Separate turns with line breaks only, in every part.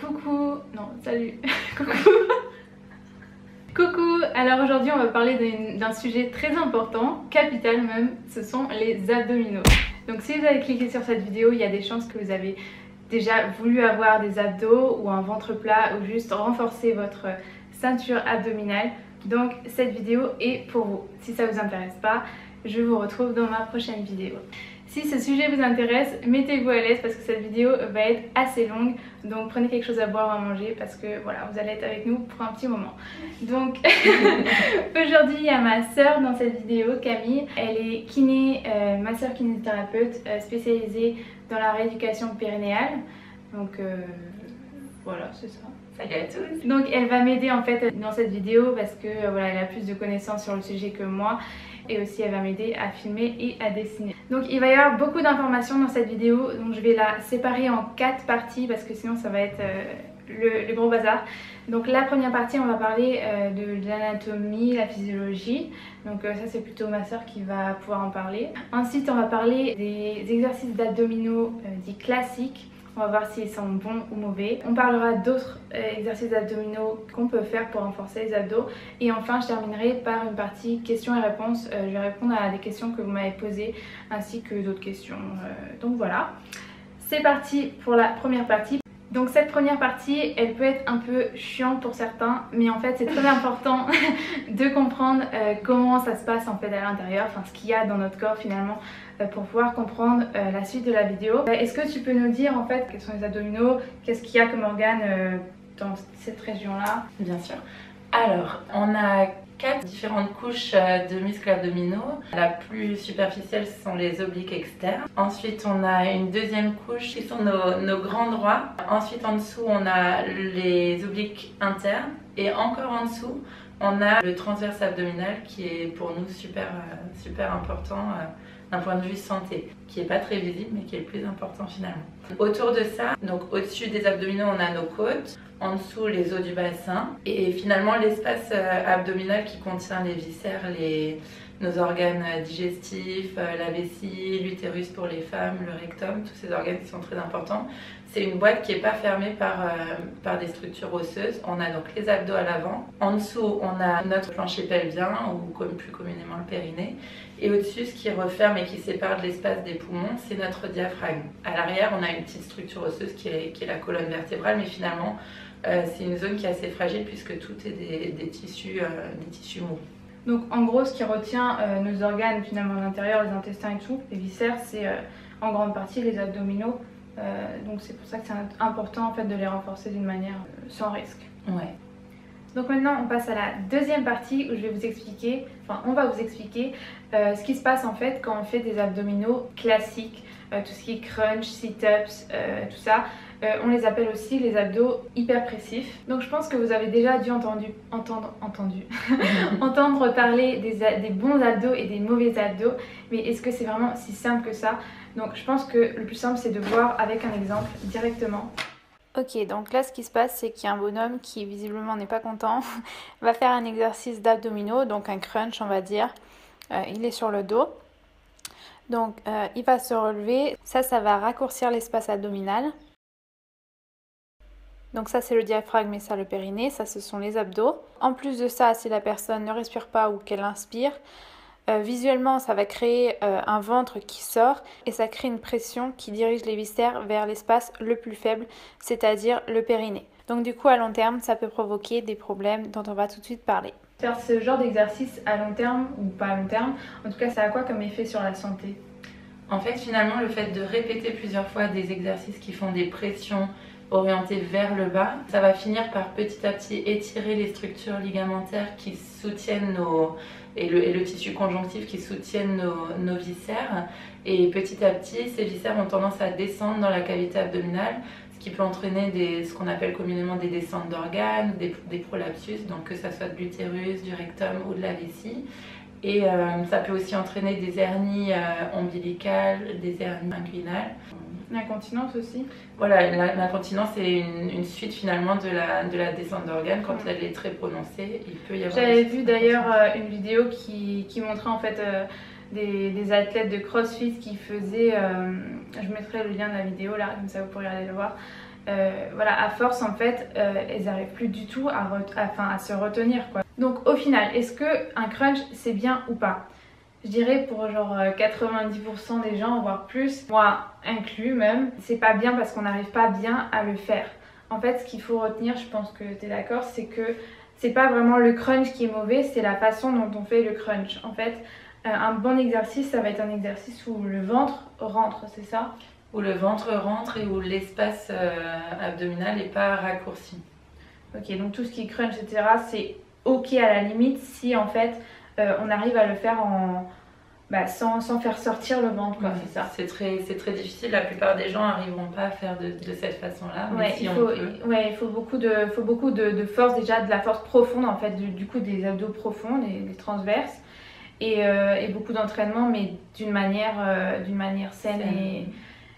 Coucou, non, salut, coucou. Coucou, alors aujourd'hui on va parler d'un sujet très important, capital même, ce sont les abdominaux. Donc si vous avez cliqué sur cette vidéo, il y a des chances que vous avez déjà voulu avoir des abdos ou un ventre plat ou juste renforcer votre ceinture abdominale. Donc cette vidéo est pour vous. Si ça vous intéresse pas, je vous retrouve dans ma prochaine vidéo. Si ce sujet vous intéresse, mettez-vous à l'aise parce que cette vidéo va être assez longue. Donc prenez quelque chose à boire, à manger parce que voilà, vous allez être avec nous pour un petit moment. Donc aujourd'hui il y a ma soeur dans cette vidéo, Camille. Elle est kiné, ma soeur kinésithérapeute spécialisée dans la rééducation périnéale. Donc voilà, c'est ça.
Salut à tous.
Donc elle va m'aider en fait dans cette vidéo parce que voilà, elle a plus de connaissances sur le sujet que moi. Et aussi elle va m'aider à filmer et à dessiner. Donc il va y avoir beaucoup d'informations dans cette vidéo. Donc je vais la séparer en 4 parties parce que sinon ça va être le gros bazar. Donc la première partie on va parler de l'anatomie, la physiologie. Donc ça c'est plutôt ma soeur qui va pouvoir en parler. Ensuite on va parler des exercices d'abdominaux dits classiques. On va voir s'ils sont bons ou mauvais. On parlera d'autres exercices abdominaux qu'on peut faire pour renforcer les abdos. Et enfin, je terminerai par une partie questions et réponses. Je vais répondre à des questions que vous m'avez posées ainsi que d'autres questions. Donc voilà. C'est parti pour la première partie. Donc cette première partie, elle peut être un peu chiante pour certains, mais en fait c'est très important de comprendre comment ça se passe en fait à l'intérieur, enfin ce qu'il y a dans notre corps finalement pour pouvoir comprendre la suite de la vidéo. Est-ce que tu peux nous dire en fait quels sont les abdominaux, qu'est-ce qu'il y a comme organes dans cette région-là?
Bien sûr. Alors, on a 4 différentes couches de muscles abdominaux. La plus superficielle, ce sont les obliques externes. Ensuite, on a une deuxième couche qui sont nos grands droits. Ensuite, en dessous, on a les obliques internes. Et encore en dessous, on a le transverse abdominal qui est pour nous super important d'un point de vue santé, qui n'est pas très visible mais qui est le plus important finalement. Autour de ça, donc au-dessus des abdominaux, on a nos côtes. En dessous les os du bassin et finalement l'espace abdominal qui contient les viscères, nos organes digestifs, la vessie, l'utérus pour les femmes, le rectum, tous ces organes qui sont très importants. C'est une boîte qui n'est pas fermée par des structures osseuses. On a donc les abdos à l'avant. En dessous, on a notre plancher pelvien ou comme plus communément le périnée. Et au-dessus, ce qui referme et qui sépare de l'espace des poumons, c'est notre diaphragme. À l'arrière, on a une petite structure osseuse qui est la colonne vertébrale, mais finalement, c'est une zone qui est assez fragile puisque tout est des tissus mous.
Donc en gros ce qui retient nos organes finalement à l'intérieur, les intestins et tout, les viscères, c'est en grande partie les abdominaux. Donc c'est pour ça que c'est important en fait de les renforcer d'une manière sans risque.
Ouais.
Donc maintenant on passe à la deuxième partie où je vais vous expliquer, on va vous expliquer ce qui se passe en fait quand on fait des abdominaux classiques, tout ce qui est crunch, sit-ups, tout ça. On les appelle aussi les abdos hyperpressifs. Donc je pense que vous avez déjà dû entendre parler des bons abdos et des mauvais abdos. Mais est-ce que c'est vraiment si simple que ça? Donc je pense que le plus simple c'est de voir avec un exemple directement. Ok, donc là ce qui se passe c'est qu'il y a un bonhomme qui visiblement n'est pas content, va faire un exercice d'abdominaux, donc un crunch on va dire. Il est sur le dos. Donc il va se relever, ça va raccourcir l'espace abdominal. Donc ça c'est le diaphragme et ça le périnée, ça ce sont les abdos. En plus de ça, si la personne ne respire pas ou qu'elle inspire, visuellement ça va créer un ventre qui sort et ça crée une pression qui dirige les viscères vers l'espace le plus faible, c'est-à-dire le périnée. Donc du coup à long terme ça peut provoquer des problèmes dont on va tout de suite parler. Faire ce genre d'exercice à long terme ou pas à long terme, en tout cas ça a quoi comme effet sur la santé?
En fait finalement le fait de répéter plusieurs fois des exercices qui font des pressions orienté vers le bas, ça va finir par petit à petit étirer les structures ligamentaires qui soutiennent et le tissu conjonctif qui soutiennent nos viscères, et petit à petit ces viscères ont tendance à descendre dans la cavité abdominale, ce qui peut entraîner ce qu'on appelle communément des descentes d'organes, des prolapsus, donc que ça soit de l'utérus, du rectum ou de la vessie. Et ça peut aussi entraîner des hernies ombilicales, des hernies inguinales.
L'incontinence aussi?
Voilà, l'incontinence est une suite finalement de la descente d'organes. Quand elle est très prononcée, il peut y avoir...
J'avais vu d'ailleurs une vidéo qui montrait en fait des athlètes de CrossFit qui faisaient, je mettrai le lien de la vidéo là, comme ça vous pourrez aller le voir, voilà, à force en fait, elles n'arrivent plus du tout à se retenir quoi. Donc au final, est-ce qu'un crunch c'est bien ou pas? Je dirais pour genre 90% des gens, voire plus, moi inclus même, c'est pas bien parce qu'on n'arrive pas bien à le faire. En fait, ce qu'il faut retenir, je pense que tu es d'accord, c'est que c'est pas vraiment le crunch qui est mauvais, c'est la façon dont on fait le crunch. En fait, un bon exercice, ça va être un exercice où le ventre rentre, c'est ça?
Où le ventre rentre et où l'espace abdominal n'est pas raccourci.
Ok, donc tout ce qui est crunch, etc., c'est ok à la limite si en fait on arrive à le faire sans faire sortir le ventre, quoi, c'est ça.
C'est très difficile, la plupart des gens n'arriveront pas à faire de cette façon-là.
Ouais, il faut beaucoup de force, déjà de la force profonde en fait, du coup des abdos profonds, des transverses, et beaucoup d'entraînement, mais d'une manière saine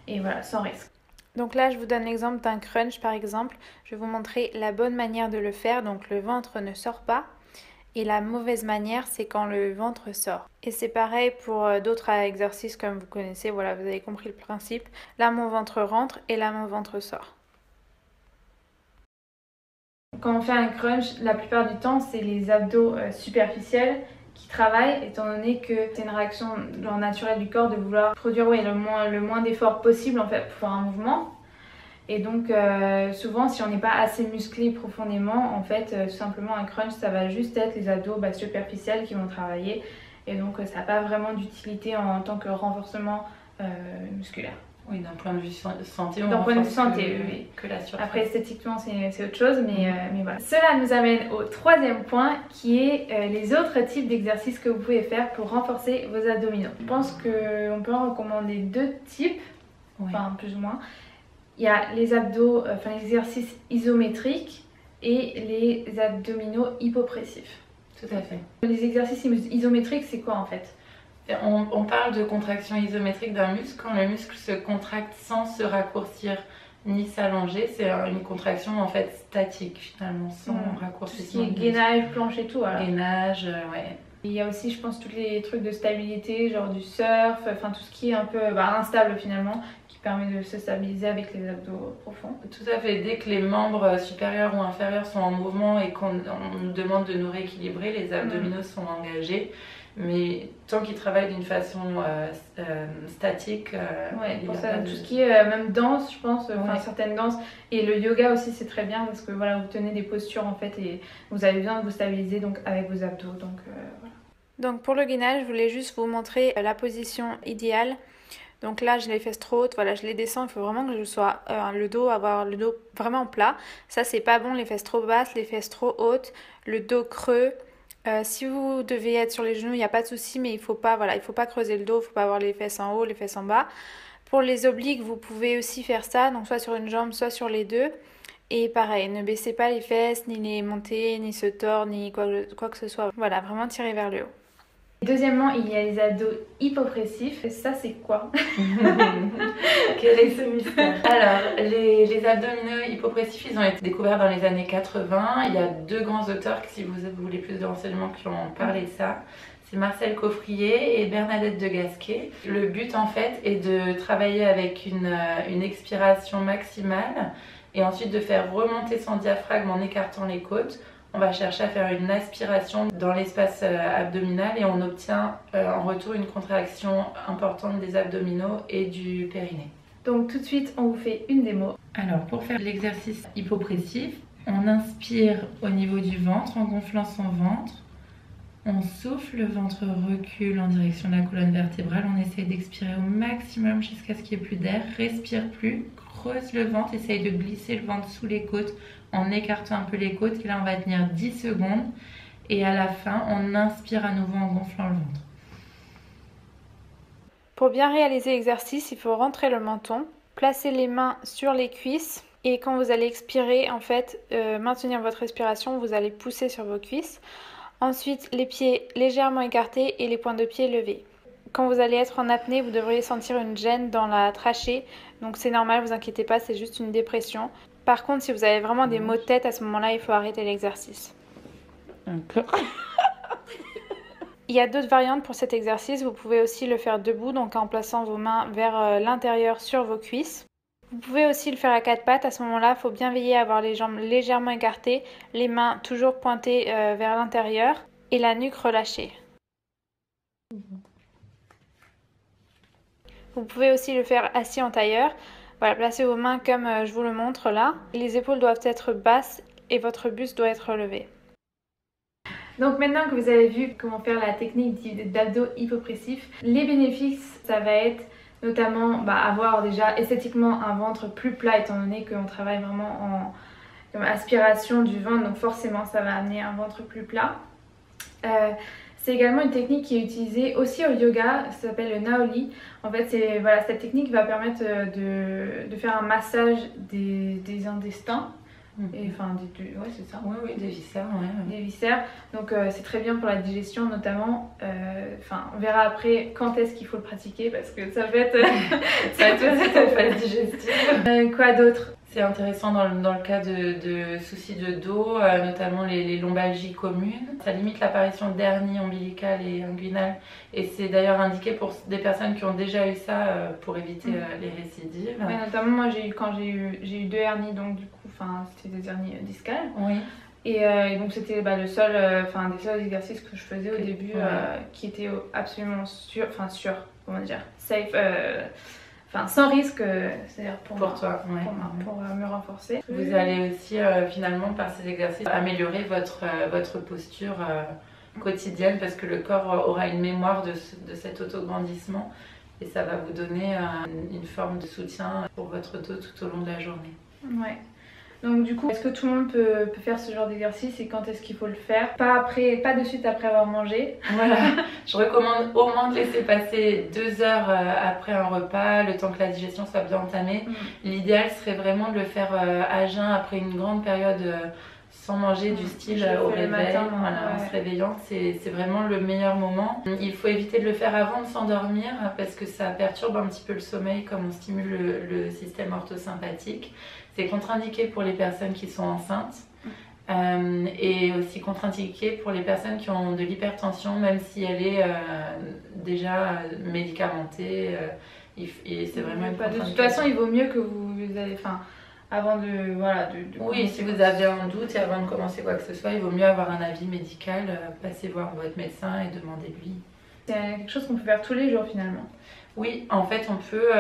et voilà, sans risque. Donc là, je vous donne l'exemple d'un crunch par exemple. Je vais vous montrer la bonne manière de le faire. Donc le ventre ne sort pas. Et la mauvaise manière, c'est quand le ventre sort. Et c'est pareil pour d'autres exercices comme vous connaissez. Voilà, vous avez compris le principe. Là, mon ventre rentre et là, mon ventre sort. Quand on fait un crunch, la plupart du temps, c'est les abdos superficiels qui travaillent, étant donné que c'est une réaction naturelle du corps de vouloir produire le moins d'efforts possible en fait pour faire un mouvement. Et donc souvent si on n'est pas assez musclé profondément, en fait tout simplement un crunch ça va juste être les abdos superficiels qui vont travailler, et donc ça n'a pas vraiment d'utilité en tant que renforcement musculaire.
Oui, d'un point de vue santé, on
d'un point de vue santé,
oui. Que la surface.
Après esthétiquement c'est autre chose, mais voilà. Cela nous amène au troisième point qui est les autres types d'exercices que vous pouvez faire pour renforcer vos abdominaux. Je pense qu'on peut en recommander deux types, enfin plus ou moins. Il y a les abdos, les exercices isométriques et les abdominaux hypopressifs.
Tout à fait.
Les exercices isométriques, c'est quoi en fait?
On parle de contraction isométrique d'un muscle quand le muscle se contracte sans se raccourcir ni s'allonger. C'est une contraction en fait statique finalement, sans raccourcissement.
Tout ce qui est gainage, planche et tout. Voilà.
Gainage, ouais.
Il y a aussi, je pense, tous les trucs de stabilité, genre du surf, enfin tout ce qui est un peu instable finalement, qui permet de se stabiliser avec les abdos profonds.
Tout à fait. Dès que les membres supérieurs ou inférieurs sont en mouvement et qu'on nous demande de nous rééquilibrer, les abdominaux sont engagés. Mais tant qu'ils travaillent d'une façon statique,
pour ça, tout ce qui est même danse, je pense, certaines danses, et le yoga aussi c'est très bien parce que voilà, vous tenez des postures en fait et vous avez besoin de vous stabiliser donc avec vos abdos, donc voilà. Donc pour le gainage, je voulais juste vous montrer la position idéale. Donc là, j'ai les fesses trop hautes, voilà, je les descends, il faut vraiment que je sois avoir le dos vraiment plat. Ça c'est pas bon, les fesses trop basses, les fesses trop hautes, le dos creux. Si vous devez être sur les genoux, il n'y a pas de souci, mais il faut pas creuser le dos, il ne faut pas avoir les fesses en haut, les fesses en bas. Pour les obliques, vous pouvez aussi faire ça, donc soit sur une jambe, soit sur les deux. Et pareil, ne baissez pas les fesses, ni les monter, ni se tordre, ni quoi que ce soit. Voilà, vraiment tirez vers le haut. Deuxièmement, il y a les abdos hypopressifs. Ça, c'est quoi?
Quel est ce mystère? Alors, les abdominaux hypopressifs, ils ont été découverts dans les années 80. Il y a deux grands auteurs, si vous voulez plus de renseignements, qui ont parlé de ça. C'est Marcel Coffrier et Bernadette de Gasquet. Le but, en fait, est de travailler avec une expiration maximale et ensuite de faire remonter son diaphragme en écartant les côtes. On va chercher à faire une aspiration dans l'espace abdominal et on obtient en retour une contraction importante des abdominaux et du périnée.
Donc tout de suite, on vous fait une démo.
Alors pour faire l'exercice hypopressif, on inspire au niveau du ventre en gonflant son ventre. On souffle, le ventre recule en direction de la colonne vertébrale. On essaie d'expirer au maximum jusqu'à ce qu'il n'y ait plus d'air. Respire plus, creuse le ventre, essaye de glisser le ventre sous les côtes en écartant un peu les côtes. Et là, on va tenir 10 secondes. Et à la fin, on inspire à nouveau en gonflant le ventre.
Pour bien réaliser l'exercice, il faut rentrer le menton, placer les mains sur les cuisses. Et quand vous allez expirer, en fait, maintenir votre respiration, vous allez pousser sur vos cuisses. Ensuite, les pieds légèrement écartés et les pointes de pied levés. Quand vous allez être en apnée, vous devriez sentir une gêne dans la trachée. Donc c'est normal, vous inquiétez pas, c'est juste une dépression. Par contre, si vous avez vraiment des maux de tête, à ce moment-là, il faut arrêter l'exercice. Il y a d'autres variantes pour cet exercice. Vous pouvez aussi le faire debout, donc en plaçant vos mains vers l'intérieur sur vos cuisses. Vous pouvez aussi le faire à quatre pattes. À ce moment-là, il faut bien veiller à avoir les jambes légèrement écartées, les mains toujours pointées vers l'intérieur et la nuque relâchée. Vous pouvez aussi le faire assis en tailleur. Voilà, placez vos mains comme je vous le montre là. Les épaules doivent être basses et votre buste doit être relevé. Donc maintenant que vous avez vu comment faire la technique d'abdos hypopressifs, les bénéfices, ça va être notamment avoir déjà esthétiquement un ventre plus plat étant donné qu'on travaille vraiment en aspiration du ventre, donc forcément ça va amener un ventre plus plat. C'est également une technique qui est utilisée aussi au yoga, ça s'appelle le Naoli. En fait, cette technique va permettre de faire un massage des intestins. Et enfin, ouais, c'est ça.
Oui, des viscères, ouais.
Des viscères. Donc, c'est très bien pour la digestion, notamment. On verra après quand est-ce qu'il faut le pratiquer parce que ça peut être.
Ça va être aussi en phase digestive.
Quoi d'autre?
C'est intéressant dans le cas de soucis de dos, notamment les lombalgies communes. Ça limite l'apparition d'hernies ombilicales et inguinales. Et c'est d'ailleurs indiqué pour des personnes qui ont déjà eu ça pour éviter les récidives.
Ouais, notamment moi quand j'ai eu 2 hernies, donc du coup c'était des hernies discales.
Oui.
Et donc c'était des seuls exercices que je faisais au début qui étaient absolument sûrs, comment dire, safe. Sans risque, c'est-à-dire pour me renforcer.
Vous allez aussi finalement par ces exercices améliorer votre posture quotidienne parce que le corps aura une mémoire de cet autograndissement et ça va vous donner une forme de soutien pour votre dos tout au long de la journée.
Ouais. Donc du coup, est-ce que tout le monde peut faire ce genre d'exercice et quand est-ce qu'il faut le faire? Pas de suite après avoir mangé.
Voilà, je recommande au moins de laisser passer 2 heures après un repas, le temps que la digestion soit bien entamée. L'idéal serait vraiment de le faire à jeun après une grande période sans manger, du style au réveil, en se réveillant, c'est vraiment le meilleur moment. Il faut éviter de le faire avant de s'endormir parce que ça perturbe un petit peu le sommeil comme on stimule le système orthosympathique. C'est contre-indiqué pour les personnes qui sont enceintes et aussi contre-indiqué pour les personnes qui ont de l'hypertension, même si elle est déjà médicamentée. Et c'est vraiment une contre-indication.
De toute façon, il vaut mieux que vous allez... Avant de
oui, si vous avez un doute et avant de commencer quoi que ce soit, il vaut mieux avoir un avis médical, passez voir votre médecin et demandez-lui.
C'est quelque chose qu'on peut faire tous les jours finalement.
Oui, en fait on peut,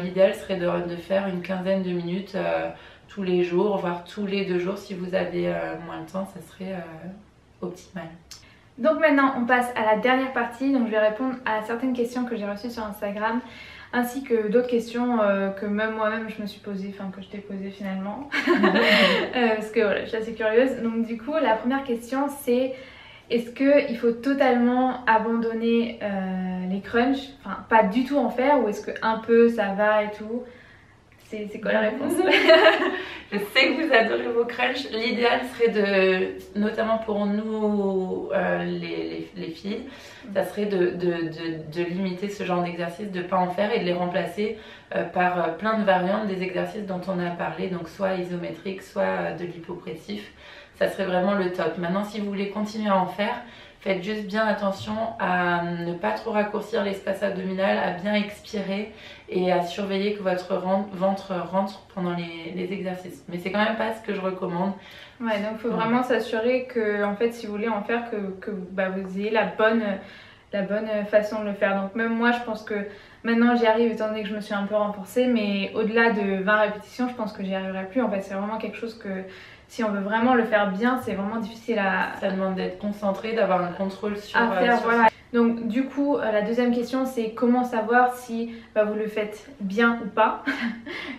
l'idéal serait de faire une quinzaine de minutes tous les jours, voire tous les 2 jours si vous avez moins de temps, ça serait optimal.
Donc maintenant on passe à la dernière partie, donc je vais répondre à certaines questions que j'ai reçues sur Instagram ainsi que d'autres questions que même moi-même je me suis posée, que je t'ai posée finalement parce que voilà, je suis assez curieuse. Donc du coup la première question c'est est-ce qu'il faut totalement abandonner les crunchs, pas du tout en faire ou est-ce que un peu ça va et tout? C'est quoi la réponse?
Je sais que vous adorez vos crunchs. L'idéal serait notamment pour nous les filles, ça serait de limiter ce genre d'exercice, de ne pas en faire et de les remplacer par plein de variantes des exercices dont on a parlé, donc soit isométriques, soit de l'hypopressif. Ça serait vraiment le top. Maintenant, si vous voulez continuer à en faire, faites juste bien attention à ne pas trop raccourcir l'espace abdominal, à bien expirer et à surveiller que votre ventre rentre pendant les exercices. Mais c'est quand même pas ce que je recommande.
Ouais, donc il faut vraiment s'assurer que, en fait, si vous voulez en faire, que vous ayez la bonne façon de le faire. Donc même moi, je pense que maintenant j'y arrive étant donné que je me suis un peu renforcée, mais au-delà de 20 répétitions, je pense que j'y arriverai plus. En fait, c'est vraiment quelque chose que... Si on veut vraiment le faire bien, c'est vraiment difficile à...
Ça demande d'être concentré, d'avoir un contrôle sur...
Voilà. Donc du coup, la deuxième question, c'est comment savoir si vous le faites bien ou pas.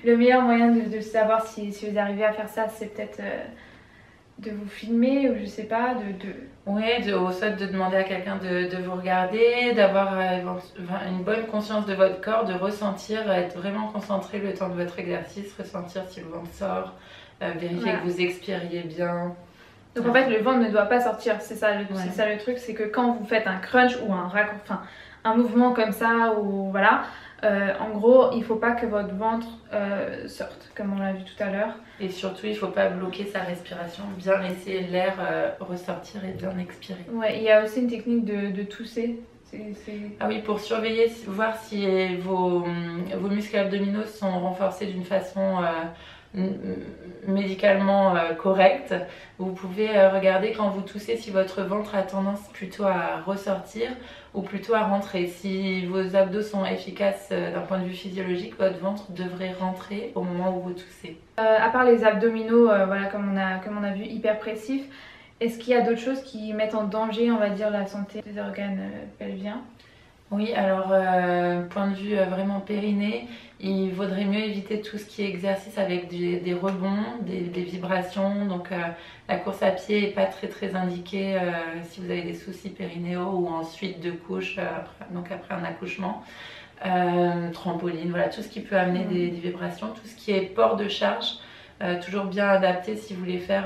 Le meilleur moyen de savoir si vous arrivez à faire ça, c'est peut-être de vous filmer ou je sais pas,
Oui, soit de demander à quelqu'un de vous regarder, d'avoir une bonne conscience de votre corps, de ressentir, être vraiment concentré le temps de votre exercice, ressentir si le ventre sort, vérifier que vous expiriez bien.
Donc en fait le ventre ne doit pas sortir, c'est ça le truc, c'est que quand vous faites un crunch ou un mouvement comme ça ou voilà, en gros il faut pas que votre ventre sorte comme on l'a vu tout à l'heure.
Et surtout il faut pas bloquer sa respiration, bien laisser l'air ressortir et bien expirer.
Ouais, il y a aussi une technique de tousser,
Ah oui, pour surveiller, voir si vos muscles abdominaux sont renforcés d'une façon médicalement correcte. Vous pouvez regarder quand vous toussez si votre ventre a tendance plutôt à ressortir ou plutôt à rentrer. Si vos abdos sont efficaces d'un point de vue physiologique, votre ventre devrait rentrer au moment où vous toussez.
À part les abdominaux, voilà, comme on a vu, hyperpressifs, est-ce qu'il y a d'autres choses qui mettent en danger, on va dire, la santé des organes pelviens?
Oui, alors point de vue vraiment périnée, il vaudrait mieux éviter tout ce qui est exercice avec des rebonds, des vibrations. Donc la course à pied n'est pas très indiquée si vous avez des soucis périnéaux ou en suite de couches, après un accouchement. Trampoline, voilà, tout ce qui peut amener des vibrations, tout ce qui est port de charge. Toujours bien adapté si vous voulez faire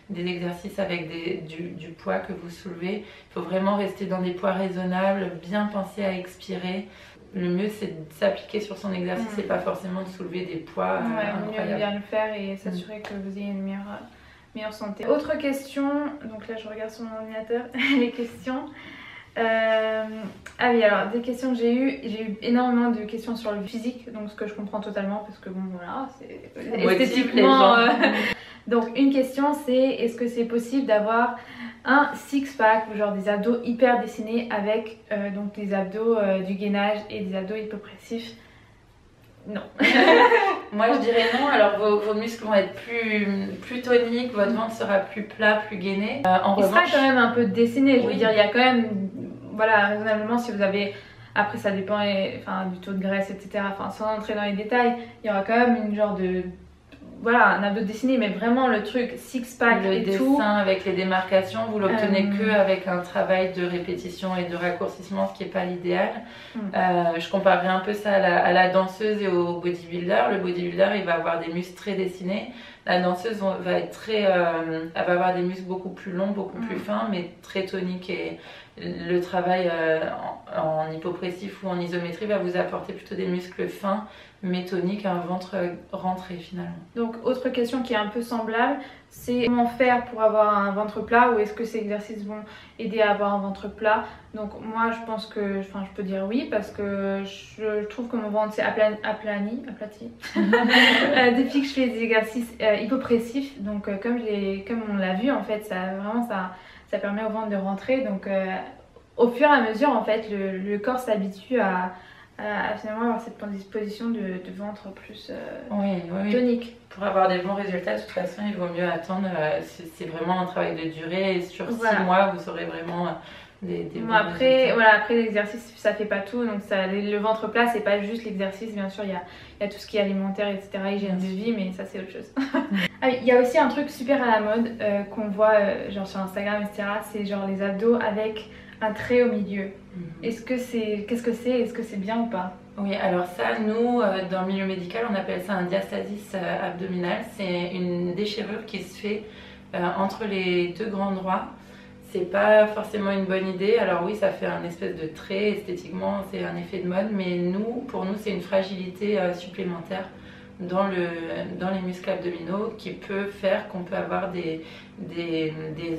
des exercices avec du poids que vous soulevez. Il faut vraiment rester dans des poids raisonnables, bien penser à expirer. Le mieux c'est de s'appliquer sur son exercice et pas forcément de soulever des poits incroyables.
Mieux bien le faire et s'assurer que vous ayez une meilleure santé. Autre question, donc là je regarde sur mon ordinateur les questions. Ah oui, alors des questions que j'ai eu énormément de questions sur le physique, donc ce que je comprends totalement parce que bon voilà, c'est esthétiquement donc une question c'est est-ce que c'est possible d'avoir un six-pack ou genre des abdos hyper dessinés avec donc des abdos du gainage et des abdos hypopressifs? Non.
Moi je dirais non, alors vos muscles vont être plus toniques, votre ventre sera plus plat, plus gainé. En
il
revanche,
sera quand même un peu dessiné, je veux dire, il y a quand même, voilà, raisonnablement si vous avez, après ça dépend du taux de graisse, etc. Enfin, sans entrer dans les détails, il y aura quand même une genre de, voilà, un abdos dessiné, mais vraiment le truc six-pack et tout.
Le dessin avec les démarcations, vous l'obtenez que avec un travail de répétition et de raccourcissement, ce qui n'est pas l'idéal. Je comparerais un peu ça à la danseuse et au bodybuilder. Le bodybuilder, il va avoir des muscles très dessinés. La danseuse va être elle va avoir des muscles beaucoup plus longs, beaucoup plus fins, mais très toniques. Et le travail en hypopressif ou en isométrie va vous apporter plutôt des muscles fins, mais toniques, un ventre rentré finalement.
Donc autre question qui est un peu semblable, c'est comment faire pour avoir un ventre plat, ou est-ce que ces exercices vont aider à avoir un ventre plat? Donc moi je pense que, je peux dire oui, parce que je trouve que mon ventre s'est aplati depuis que je fais des exercices hypopressifs. Donc comme on l'a vu en fait, ça permet au ventre de rentrer. Donc au fur et à mesure en fait le corps s'habitue à finalement avoir cette disposition de ventre plus tonique.
Pour avoir des bons résultats, de toute façon, il vaut mieux attendre. C'est vraiment un travail de durée et sur 6 mois, vous aurez vraiment des bons résultats.
Voilà, après l'exercice, ça fait pas tout. Donc le ventre plat, c'est pas juste l'exercice. Bien sûr, il y a tout ce qui est alimentaire, etc., hygiène de vie, mais ça, c'est autre chose. Ah oui, il y a aussi un truc super à la mode qu'on voit genre sur Instagram, etc. C'est genre les abdos avec un trait au milieu. Qu'est-ce que c'est? Est-ce que c'est bien ou pas?
Oui, alors ça, nous, dans le milieu médical, on appelle ça un diastasis abdominal. C'est une déchirure qui se fait entre les deux grands droits. C'est pas forcément une bonne idée. Alors oui, ça fait un espèce de trait, esthétiquement, c'est un effet de mode, mais pour nous, c'est une fragilité supplémentaire dans les muscles abdominaux qui peut faire qu'on peut avoir des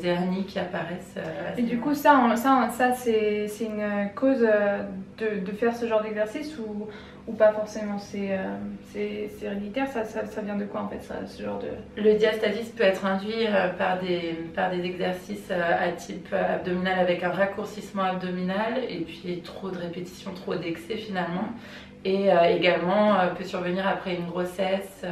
hernies qui apparaissent.
Et du coup, ça c'est une cause de faire ce genre d'exercice ou pas forcément? C'est héréditaire, ça vient de quoi en fait, ce genre de...
Le diastasis peut être induit par des exercices à type abdominal avec un raccourcissement abdominal et puis trop de répétitions, trop d'excès finalement. Et également peut survenir après une grossesse,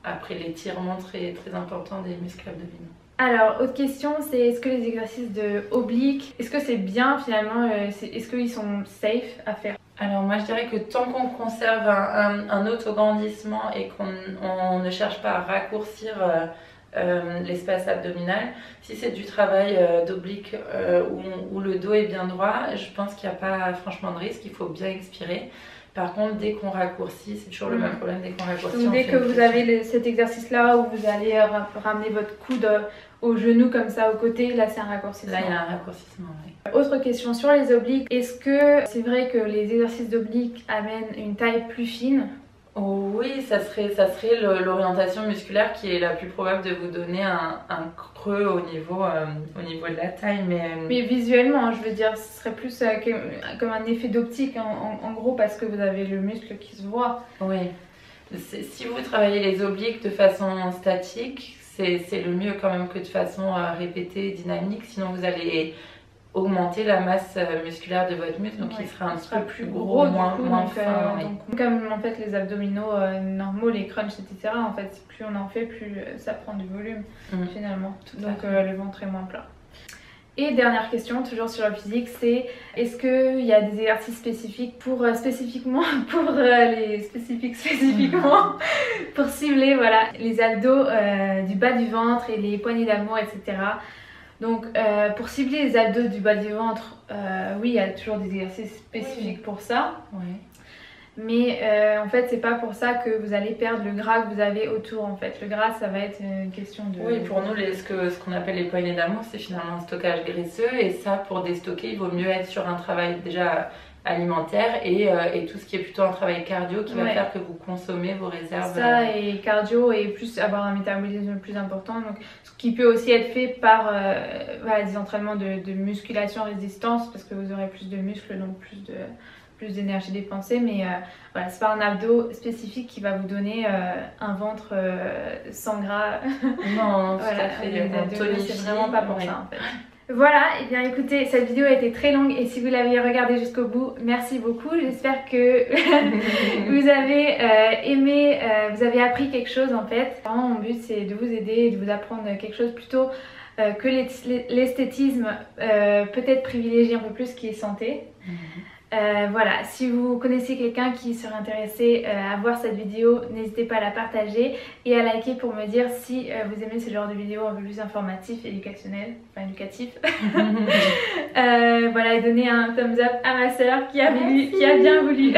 après l'étirement très important des muscles abdominaux.
Alors, autre question, c'est est-ce que les exercices de obliques, est-ce que c'est bien finalement, est-ce qu'ils sont safe à faire?
Alors moi je dirais que tant qu'on conserve un autograndissement et qu'on ne cherche pas à raccourcir l'espace abdominal, si c'est du travail d'oblique où le dos est bien droit, je pense qu'il n'y a pas franchement de risque, il faut bien expirer. Par contre, dès qu'on raccourcit, c'est toujours le même problème, dès qu'on raccourcit.
Donc dès que vous avez cet exercice-là où vous allez ramener votre coude au genou comme ça au côté, là c'est un raccourcissement.
Là il y a un raccourcissement, oui.
Autre question sur les obliques, est-ce que c'est vrai que les exercices d'obliques amènent une taille plus fine
Oui, ça serait l'orientation musculaire qui est la plus probable de vous donner un creux au niveau de la taille.
Mais visuellement, je veux dire, ce serait plus comme un effet d'optique en gros, parce que vous avez le muscle qui se voit.
Oui. Si vous travaillez les obliques de façon statique, c'est le mieux quand même que de façon répétée, dynamique. Sinon, vous allez augmenter la masse musculaire de votre muscle, donc il sera un petit peu plus gros, moins fin.
Donc, comme en fait les abdominaux normaux, les crunchs, etc. En fait, plus on en fait, plus ça prend du volume finalement. Donc le ventre est moins plat. Et dernière question, toujours sur le physique, c'est est-ce qu'il y a des exercices spécifiques spécifiquement pour cibler voilà, les abdos du bas du ventre et les poignées d'amour, etc. Donc pour cibler les abdos du bas du ventre, oui, il y a toujours des exercices spécifiques pour ça.
Oui.
Mais en fait, c'est pas pour ça que vous allez perdre le gras que vous avez autour. En fait, le gras, ça va être une question de.
Oui, pour nous, ce qu'on appelle les poignées d'amour, c'est finalement un stockage graisseux. Et ça, pour déstocker, il vaut mieux être sur un travail déjà alimentaire et tout ce qui est plutôt un travail cardio qui va faire que vous consommez vos réserves.
Ça et cardio et plus avoir un métabolisme plus important. Donc, ce qui peut aussi être fait par voilà, des entraînements de musculation résistance parce que vous aurez plus de muscles, donc plus d'énergie dépensée, mais voilà, c'est pas un abdo spécifique qui va vous donner un ventre sans gras.
Non,
voilà, c'est vraiment pas pour ça en fait. Voilà, et bien écoutez, cette vidéo a été très longue et si vous l'avez regardée jusqu'au bout, merci beaucoup. J'espère que vous avez aimé, vous avez appris quelque chose en fait. Vraiment, mon but c'est de vous aider et de vous apprendre quelque chose plutôt que l'esthétisme, peut-être privilégier un peu plus qui est santé. Voilà, si vous connaissez quelqu'un qui serait intéressé à voir cette vidéo, n'hésitez pas à la partager et à liker pour me dire si vous aimez ce genre de vidéo un peu plus informatif, éducationnel, enfin éducatif. Voilà, et donner un thumbs up à ma soeur qui a bien voulu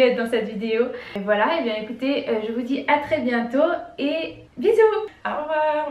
être dans cette vidéo. Et voilà, et bien écoutez, je vous dis à très bientôt et bisous.
Au revoir.